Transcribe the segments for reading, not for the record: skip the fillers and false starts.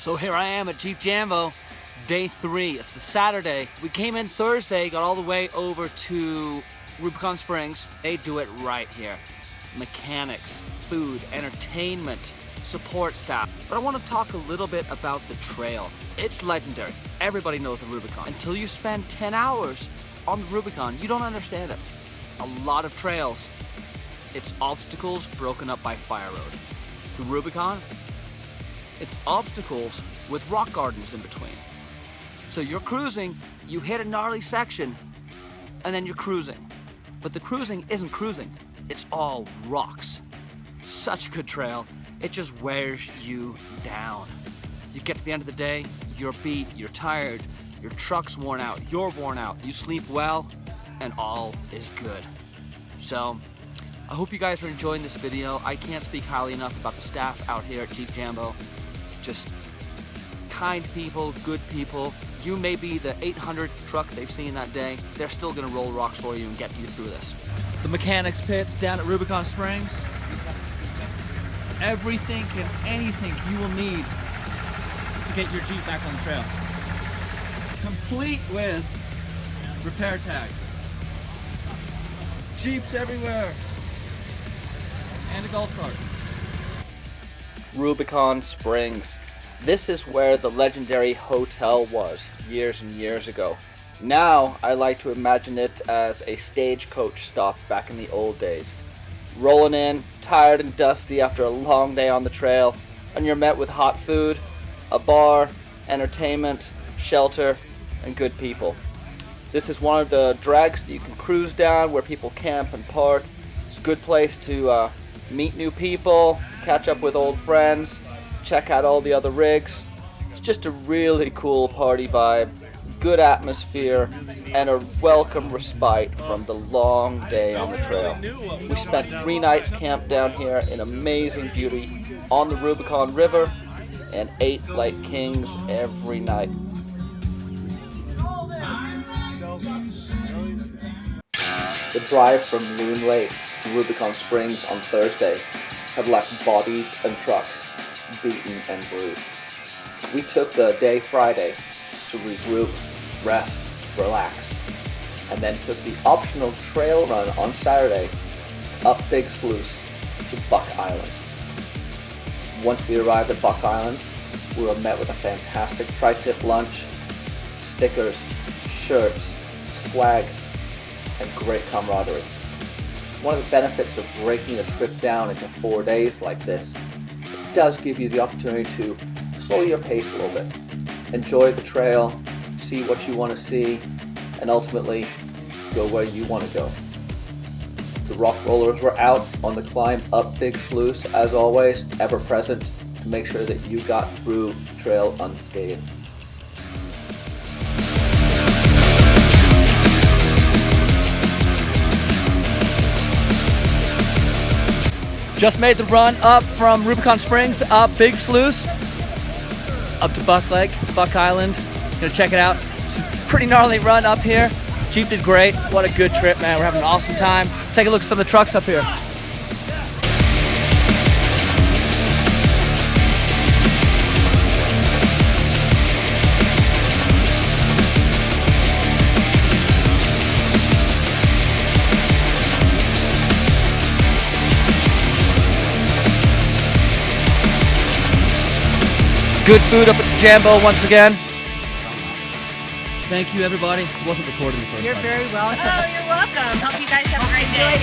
So here I am at Jeep Jambo, day 3. It's the Saturday. We came in Thursday, got all the way over to Rubicon Springs. They do it right here. Mechanics, food, entertainment, support staff. But I want to talk a little bit about the trail. It's legendary. Everybody knows the Rubicon. Until you spend 10 hours on the Rubicon, you don't understand it. A lot of trails. It's obstacles broken up by fire road. The Rubicon, it's obstacles with rock gardens in between. So you're cruising, you hit a gnarly section, and then you're cruising. But the cruising isn't cruising, it's all rocks. Such a good trail, it just wears you down. You get to the end of the day, you're beat, you're tired, your truck's worn out, you're worn out, you sleep well, and all is good. So, I hope you guys are enjoying this video. I can't speak highly enough about the staff out here at Jeep Jambo. Just kind people, good people. You may be the 800th truck they've seen that day. They're still gonna roll rocks for you and get you through this. The mechanics pits down at Rubicon Springs. Everything and anything you will need to get your Jeep back on the trail. Complete with repair tags. Jeeps everywhere. And a golf cart. Rubicon Springs. This is where the legendary hotel was years and years ago. Now I like to imagine it as a stagecoach stop back in the old days. Rolling in, tired and dusty after a long day on the trail, and you're met with hot food, a bar, entertainment, shelter, and good people. This is one of the drags that you can cruise down where people camp and park. It's a good place to meet new people, catch up with old friends, check out all the other rigs. It's just a really cool party vibe, good atmosphere, and a welcome respite from the long day on the trail. We spent 3 nights camped down here in amazing beauty on the Rubicon River and ate like kings every night. The drive from Moon Lake to Rubicon Springs on Thursday had left bodies and trucks beaten and bruised. We took the day Friday to regroup, rest, relax, and then took the optional trail run on Saturday up Big Sluice to Buck Island. Once we arrived at Buck Island, we were met with a fantastic tri-tip lunch, stickers, shirts, swag, and great camaraderie. One of the benefits of breaking the trip down into 4 days like this, it does give you the opportunity to slow your pace a little bit, enjoy the trail, see what you want to see, and ultimately go where you want to go. The rock rollers were out on the climb up Big Sluice, as always, ever present to make sure that you got through the trail unscathed. Just made the run up from Rubicon Springs to up Big Sluice, up to Buck Lake, Buck Island. Gonna check it out. It's a pretty gnarly run up here. Jeep did great. What a good trip, man. We're having an awesome time. Let's take a look at some of the trucks up here. Good food up at the Jambo once again. Thank you, everybody. I wasn't recording the first time. You're very welcome. Oh, you're welcome. Hope you guys have a great day.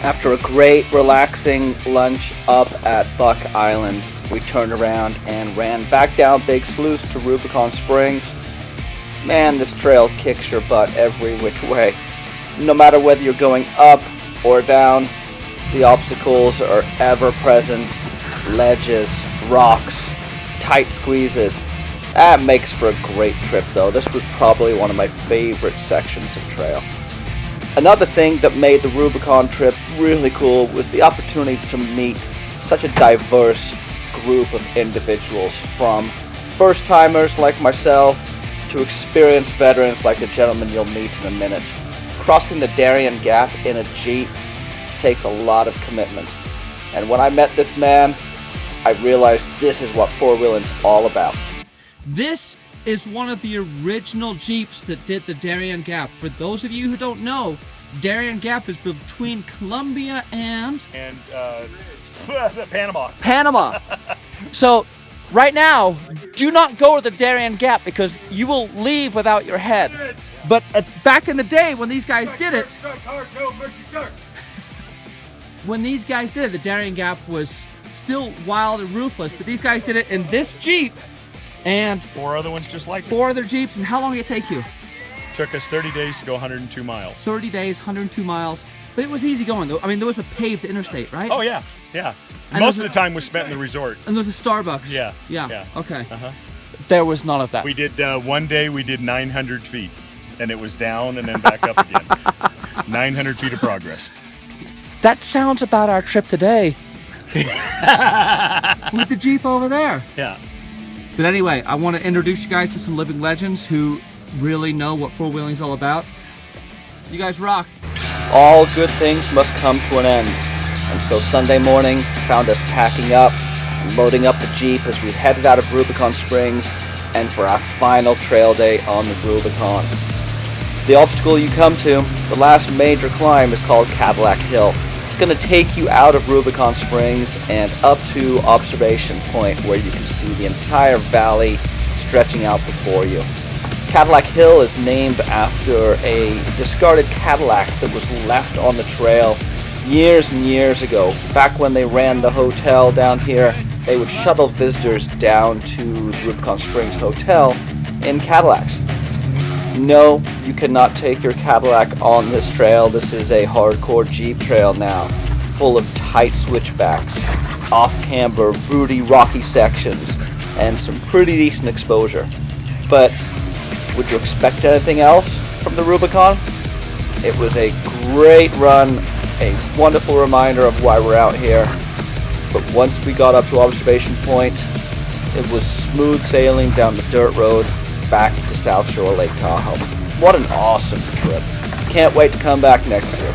After a great, relaxing lunch up at Buck Island, we turned around and ran back down Big Sluice to Rubicon Springs. Man, this trail kicks your butt every which way. No matter whether you're going up or down, the obstacles are ever present. Ledges, rocks, tight squeezes. That makes for a great trip though. This was probably one of my favorite sections of trail. Another thing that made the Rubicon trip really cool was the opportunity to meet such a diverse group of individuals, from first-timers like myself to experienced veterans like the gentleman you'll meet in a minute. crossing the Darien Gap in a Jeep takes a lot of commitment. And when I met this man, I realized this is what four-wheeling's all about. This is one of the original Jeeps that did the Darien Gap. For those of you who don't know, Darien Gap is between Colombia and Panama. So right now, do not go to the Darien Gap because you will leave without your head. But back in the day when these guys did it, the Darien Gap was still wild and ruthless, but these guys did it in this Jeep and 4 other ones just like it. 4 other Jeeps. And how long did it take you? Took us 30 days to go 102 miles. 30 days, 102 miles. But it was easy going though. I mean, there was a paved interstate, right? Oh yeah, yeah. And Most of the time was spent in the resort. And there was a Starbucks. Yeah. Yeah. Okay. Uh-huh. There was none of that. We did, one day we did 900 feet. And it was down and then back up again. 900 feet of progress. That sounds about our trip today. With the Jeep over there. Yeah. But anyway, I want to introduce you guys to some living legends who really know what four-wheeling's all about. You guys rock. All good things must come to an end. And so Sunday morning found us packing up and loading up the Jeep as we headed out of Rubicon Springs and for our final trail day on the Rubicon. The obstacle you come to, the last major climb, is called Cadillac Hill. It's going to take you out of Rubicon Springs and up to Observation Point where you can see the entire valley stretching out before you. Cadillac Hill is named after a discarded Cadillac that was left on the trail years and years ago. Back when they ran the hotel down here, they would shuttle visitors down to the Rubicon Springs Hotel in Cadillacs. No, you cannot take your Cadillac on this trail. This is a hardcore Jeep trail now, full of tight switchbacks, off-camber, broody, rocky sections, and some pretty decent exposure. But would you expect anything else from the Rubicon? It was a great run, a wonderful reminder of why we're out here. But once we got up to Observation Point, it was smooth sailing down the dirt road back to South Shore Lake Tahoe. What an awesome trip. Can't wait to come back next year.